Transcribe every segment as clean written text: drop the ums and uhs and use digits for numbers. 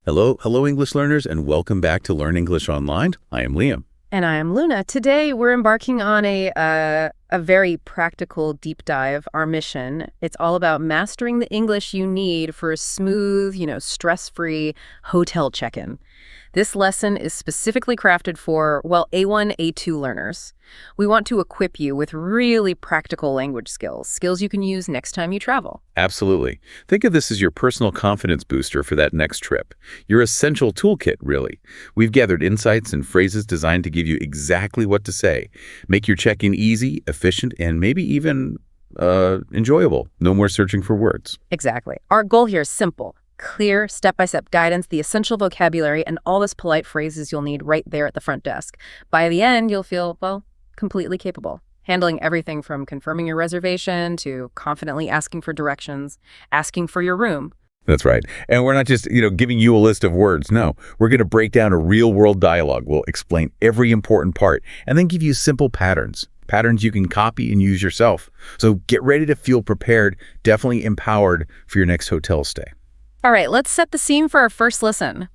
Hello, English learners, and welcome back to Learn English Online. I am Liam. And I am Luna. Today, we're embarking on a very practical deep dive, our mission. It's all about mastering the English you need for a smooth, stress-free hotel check-in. This lesson is specifically crafted for, A1, A2 learners. We want to equip you with really practical language skills you can use next time you travel. Absolutely. Think of this as your personal confidence booster for that next trip. Your essential toolkit, really. We've gathered insights and phrases designed to give you exactly what to say. Make your check-in easy, efficient, and maybe even enjoyable. No more searching for words. Exactly. Our goal here is simple. Clear, step-by-step guidance, the essential vocabulary, and all those polite phrases you'll need right there at the front desk. By the end, you'll feel, completely capable, handling everything from confirming your reservation to confidently asking for directions, asking for your room. That's right. And we're not just, giving you a list of words. No, we're going to break down a real-world dialogue. We'll explain every important part and then give you simple patterns you can copy and use yourself. So get ready to feel prepared, definitely empowered for your next hotel stay. All right, let's set the scene for our first listen.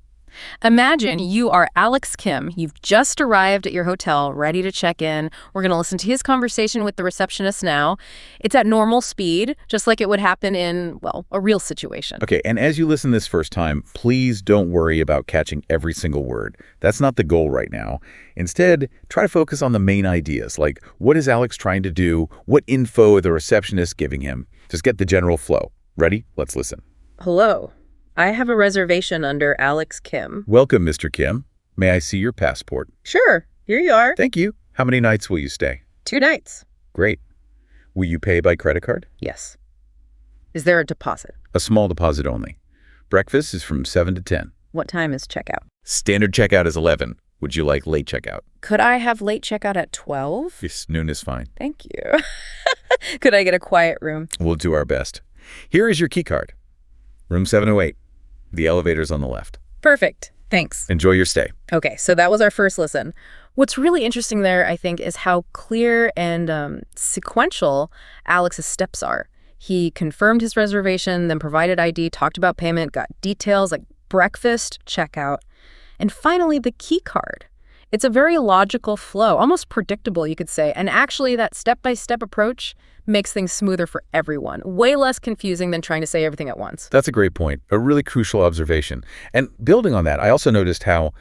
Imagine you are Alex Kim. You've just arrived at your hotel, ready to check in. We're going to listen to his conversation with the receptionist now. It's at normal speed, just like it would happen in, a real situation. Okay, and as you listen this first time, please don't worry about catching every single word. That's not the goal right now. Instead, try to focus on the main ideas, like what is Alex trying to do? What info are the receptionist giving him? Just get the general flow. Ready? Let's listen. Hello. I have a reservation under Alex Kim. Welcome, Mr. Kim. May I see your passport? Sure. Here you are. Thank you. How many nights will you stay? 2 nights. Great. Will you pay by credit card? Yes. Is there a deposit? A small deposit only. Breakfast is from 7 to 10. What time is checkout? Standard checkout is 11. Would you like late checkout? Could I have late checkout at 12? Yes, noon is fine. Thank you. Could I get a quiet room? We'll do our best. Here is your key card. Room 708. The elevator's on the left. Perfect. Thanks. Enjoy your stay. Okay, so that was our first listen. What's really interesting there, I think, is how clear and sequential Alex's steps are. He confirmed his reservation, then provided ID, talked about payment, got details like breakfast, checkout, and finally the key card. It's a very logical flow, almost predictable, you could say. And actually, that step-by-step approach makes things smoother for everyone. Way less confusing than trying to say everything at once. That's a great point. A really crucial observation. And building on that, I also noticed how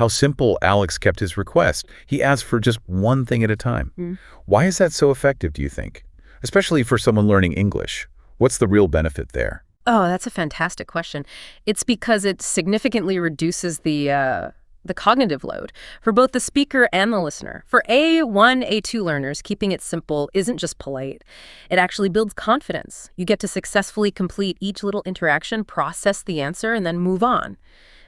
simple Alex kept his request. He asked for just one thing at a time. Why is that so effective, do you think? Especially for someone learning English. What's the real benefit there? Oh, that's a fantastic question. It's because it significantly reduces the cognitive load for both the speaker and the listener. For A1, A2 learners, keeping it simple isn't just polite. It actually builds confidence. You get to successfully complete each little interaction, process the answer, and then move on.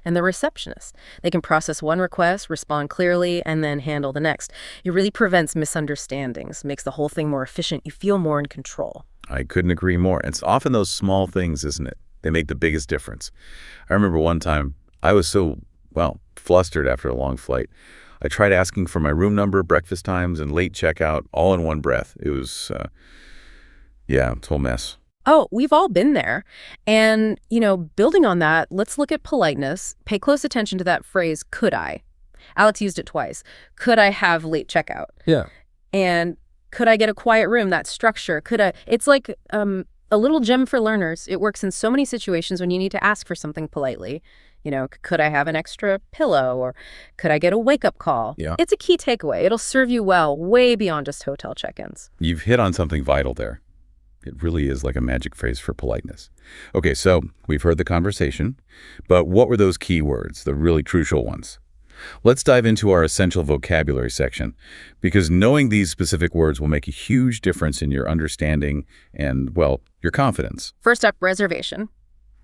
And the receptionist, they can process one request, respond clearly, and then handle the next. It really prevents misunderstandings, makes the whole thing more efficient. You feel more in control. I couldn't agree more. It's often those small things, isn't it? They make the biggest difference. I remember one time I was so flustered after a long flight. I tried asking for my room number, breakfast times, and late checkout all in one breath. It was, it's a whole mess. Oh, we've all been there. And, building on that, let's look at politeness. Pay close attention to that phrase, could I? Alex used it twice. Could I have late checkout? Yeah. And could I get a quiet room? That structure. It's like a little gem for learners. It works in so many situations when you need to ask for something politely. Could I have an extra pillow, or could I get a wake-up call? Yeah. It's a key takeaway. It'll serve you well, way beyond just hotel check-ins. You've hit on something vital there. It really is like a magic phrase for politeness. Okay, so we've heard the conversation, but what were those key words, the really crucial ones? Let's dive into our essential vocabulary section, because knowing these specific words will make a huge difference in your understanding and, your confidence. First up, reservation.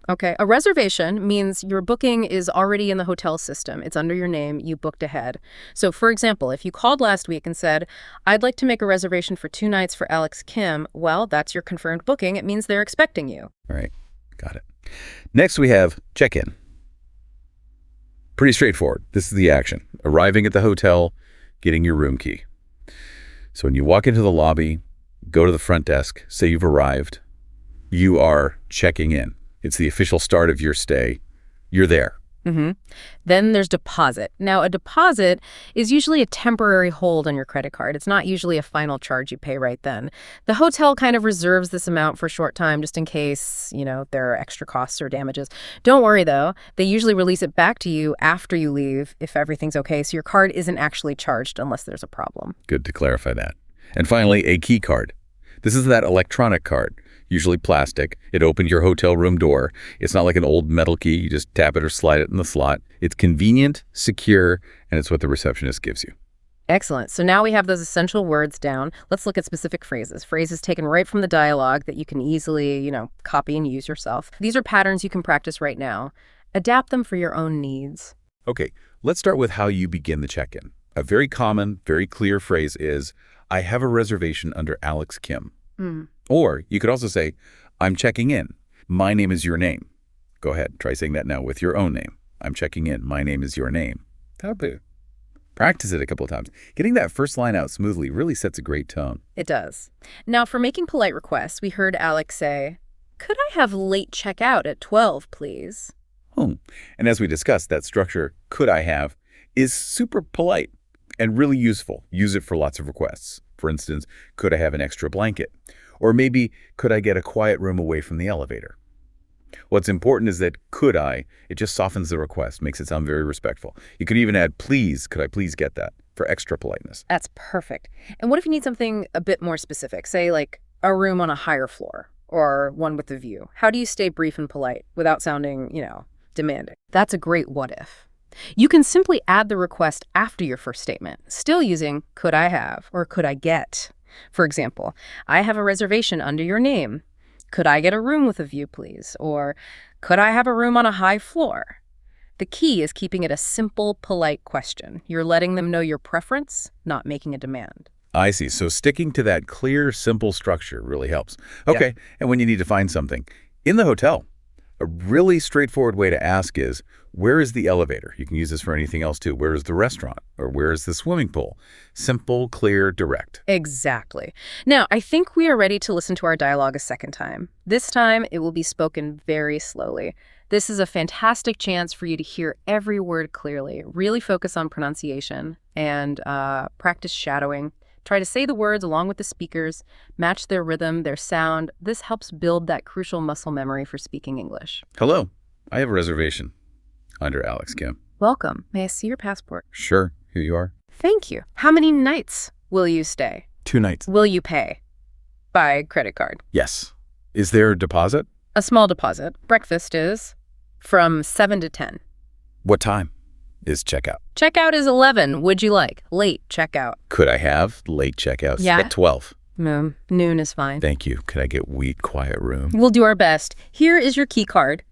Okay, a reservation means your booking is already in the hotel system. It's under your name. You booked ahead. So, for example, if you called last week and said, I'd like to make a reservation for 2 nights for Alex Kim, that's your confirmed booking. It means they're expecting you. All right, got it. Next, we have check-in. Pretty straightforward. This is the action. Arriving at the hotel, getting your room key. So when you walk into the lobby, go to the front desk, say you've arrived. You are checking in. It's the official start of your stay. You're there. Mm-hmm. Then there's deposit. Now, a deposit is usually a temporary hold on your credit card. It's not usually a final charge you pay right then. The hotel kind of reserves this amount for a short time just in case, there are extra costs or damages. Don't worry, though. They usually release it back to you after you leave if everything's okay, so your card isn't actually charged unless there's a problem. Good to clarify that. And finally, a key card. This is that electronic card, usually plastic. It opens your hotel room door. It's not like an old metal key. You just tap it or slide it in the slot. It's convenient, secure, and it's what the receptionist gives you. Excellent. So now we have those essential words down. Let's look at specific phrases. Phrases taken right from the dialogue that you can easily, copy and use yourself. These are patterns you can practice right now. Adapt them for your own needs. Okay, let's start with how you begin the check-in. A very common, very clear phrase is, I have a reservation under Alex Kim. Or you could also say, I'm checking in. My name is your name. Go ahead, try saying that now with your own name. I'm checking in. My name is your name. That'll be. Practice it a couple of times. Getting that first line out smoothly really sets a great tone. It does. Now, for making polite requests, we heard Alex say, could I have late checkout at 12, please? And as we discussed, that structure, could I have, is super polite and really useful. Use it for lots of requests. For instance, could I have an extra blanket? Or maybe, could I get a quiet room away from the elevator? What's important is that could I, it just softens the request, makes it sound very respectful. You could even add please, could I please get that, for extra politeness. That's perfect. And what if you need something a bit more specific, say like a room on a higher floor or one with a view? How do you stay brief and polite without sounding, demanding? That's a great what if. You can simply add the request after your first statement, still using could I have or could I get. For example, I have a reservation under your name. Could I get a room with a view, please? Or could I have a room on a high floor? The key is keeping it a simple, polite question. You're letting them know your preference, not making a demand. I see. So sticking to that clear, simple structure really helps. Okay, Yeah. And when you need to find something, in the hotel, a really straightforward way to ask is, where is the elevator? You can use this for anything else too. Where is the restaurant? Or where is the swimming pool? Simple, clear, direct. Exactly. Now, I think we are ready to listen to our dialogue a second time. This time, it will be spoken very slowly. This is a fantastic chance for you to hear every word clearly. Really focus on pronunciation and practice shadowing. Try to say the words along with the speakers, match their rhythm, their sound. This helps build that crucial muscle memory for speaking English. Hello, I have a reservation under Alex Kim. Welcome. May I see your passport? Sure, here you are. Thank you. How many nights will you stay? 2 nights. Will you pay? By credit card. Yes. Is there a deposit? A small deposit. Breakfast is from 7 to 10. What time is checkout? Checkout is 11. Would you like late checkout? Could I have late checkout Yeah. at 12? Noon is fine. Thank you. Could I get wheat quiet room? We'll do our best. Here is your key card.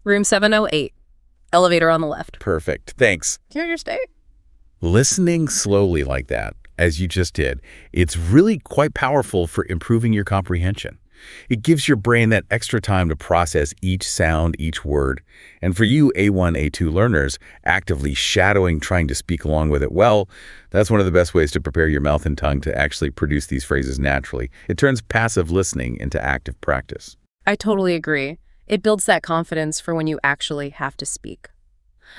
Room 708. Elevator on the left. Perfect. Thanks. Here's your stay. Listening slowly like that, as you just did, it's really quite powerful for improving your comprehension. It gives your brain that extra time to process each sound, each word. And for you A1, A2 learners, actively shadowing, trying to speak along with it well, that's one of the best ways to prepare your mouth and tongue to actually produce these phrases naturally. It turns passive listening into active practice. I totally agree. It builds that confidence for when you actually have to speak.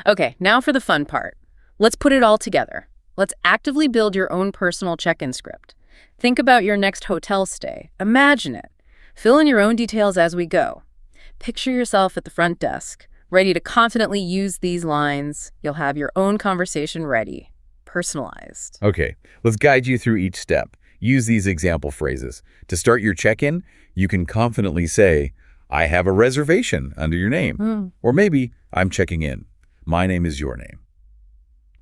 Okay, now for the fun part. Let's put it all together. Let's actively build your own personal check-in script. Think about your next hotel stay. Imagine it. Fill in your own details as we go. Picture yourself at the front desk, ready to confidently use these lines. You'll have your own conversation ready, personalized. Okay, let's guide you through each step. Use these example phrases. To start your check-in, you can confidently say, I have a reservation under your name. Or maybe, I'm checking in. My name is your name.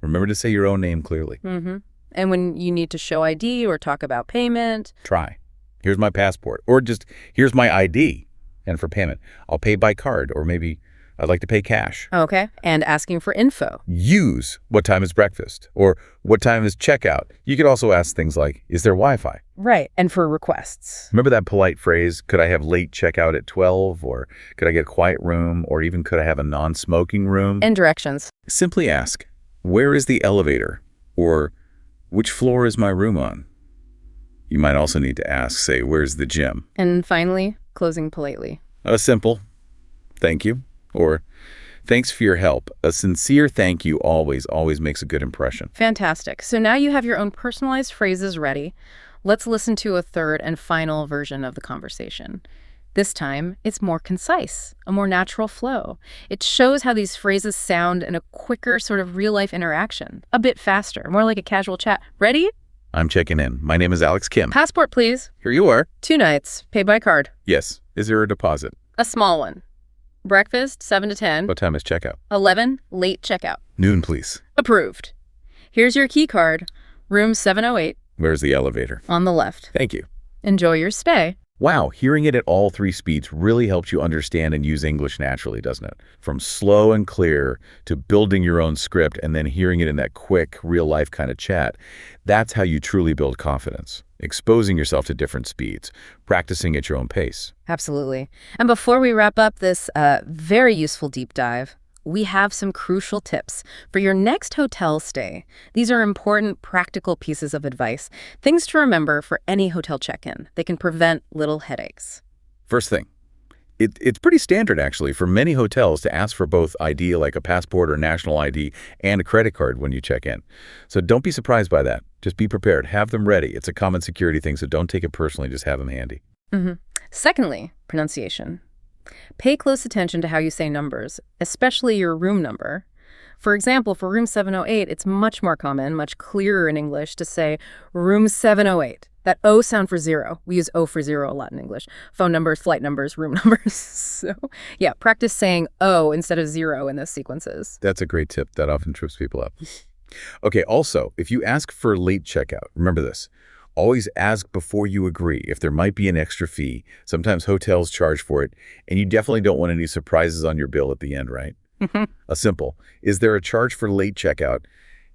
Remember to say your own name clearly. And when you need to show ID or talk about payment. Try. Here's my passport. Or just, here's my ID. And for payment, I'll pay by card. Or maybe I'd like to pay cash. Okay. And asking for info. Use what time is breakfast? Or what time is checkout? You could also ask things like, is there Wi-Fi? Right. And for requests. Remember that polite phrase, could I have late checkout at 12? Or could I get a quiet room? Or even could I have a non-smoking room? And directions. Simply ask, where is the elevator? Or which floor is my room on? You might also need to ask, say, where's the gym? And finally, closing politely. A simple thank you or thanks for your help. A sincere thank you always makes a good impression. Fantastic. So now you have your own personalized phrases ready. Let's listen to a third and final version of the conversation. This time, it's more concise, a more natural flow. It shows how these phrases sound in a quicker sort of real-life interaction, a bit faster, more like a casual chat. Ready? I'm checking in. My name is Alex Kim. Passport, please. Here you are. 2 nights. Pay by card. Yes. Is there a deposit? A small one. Breakfast, 7 to 10. What time is checkout? 11, late checkout. Noon, please. Approved. Here's your key card. Room 708. Where's the elevator? On the left. Thank you. Enjoy your stay. Wow, hearing it at all 3 speeds really helps you understand and use English naturally, doesn't it? From slow and clear to building your own script and then hearing it in that quick, real-life kind of chat. That's how you truly build confidence, exposing yourself to different speeds, practicing at your own pace. Absolutely. And before we wrap up this very useful deep dive, we have some crucial tips for your next hotel stay. These are important, practical pieces of advice, things to remember for any hotel check-in. They can prevent little headaches. First thing, it's pretty standard, actually, for many hotels to ask for both ID, like a passport or national ID, and a credit card when you check in. So don't be surprised by that. Just be prepared. Have them ready. It's a common security thing, so don't take it personally. Just have them handy. Secondly, pronunciation. Pay close attention to how you say numbers, especially your room number. For example, for room 708, it's much more common, much clearer in English to say room 708. That O sound for 0. We use O for 0 a lot in English. Phone numbers, flight numbers, room numbers. So, yeah, practice saying O instead of 0 in those sequences. That's a great tip. That often trips people up. Okay, also, if you ask for late checkout, remember this. Always ask before you agree if there might be an extra fee. Sometimes hotels charge for it, and you definitely don't want any surprises on your bill at the end, right? A simple, is there a charge for late checkout,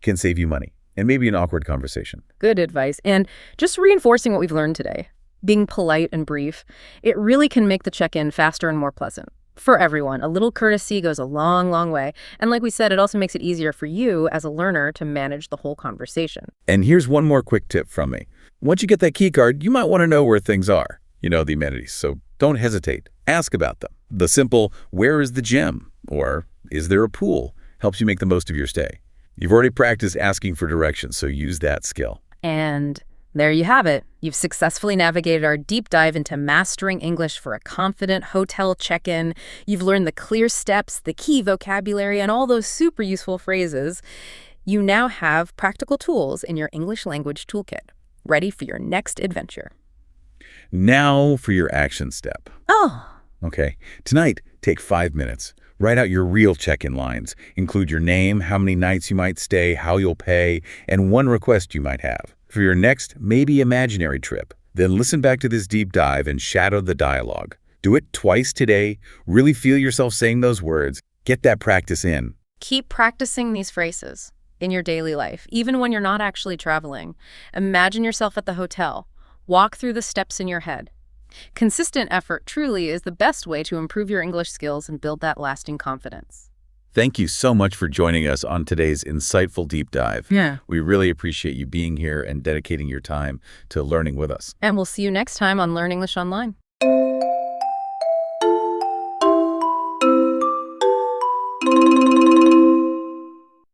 can save you money, and maybe an awkward conversation. Good advice. And just reinforcing what we've learned today, being polite and brief, it really can make the check-in faster and more pleasant. For everyone, a little courtesy goes a long, long way. And like we said, it also makes it easier for you as a learner to manage the whole conversation. And here's one more quick tip from me. Once you get that key card, you might want to know where things are, the amenities. So don't hesitate. Ask about them. The simple, where is the gym? Or is there a pool? Helps you make the most of your stay. You've already practiced asking for directions, so use that skill. And there you have it. You've successfully navigated our deep dive into mastering English for a confident hotel check-in. You've learned the clear steps, the key vocabulary, and all those super useful phrases. You now have practical tools in your English language toolkit, ready for your next adventure. Now for your action step. Oh. Okay. Tonight, take 5 minutes. Write out your real check-in lines. Include your name, how many nights you might stay, how you'll pay, and one request you might have. For your next, maybe imaginary trip, then listen back to this deep dive and shadow the dialogue. Do it twice today. Really feel yourself saying those words. Get that practice in. Keep practicing these phrases in your daily life, even when you're not actually traveling. Imagine yourself at the hotel. Walk through the steps in your head. Consistent effort truly is the best way to improve your English skills and build that lasting confidence. Thank you so much for joining us on today's insightful deep dive. Yeah. We really appreciate you being here and dedicating your time to learning with us. And we'll see you next time on Learn English Online.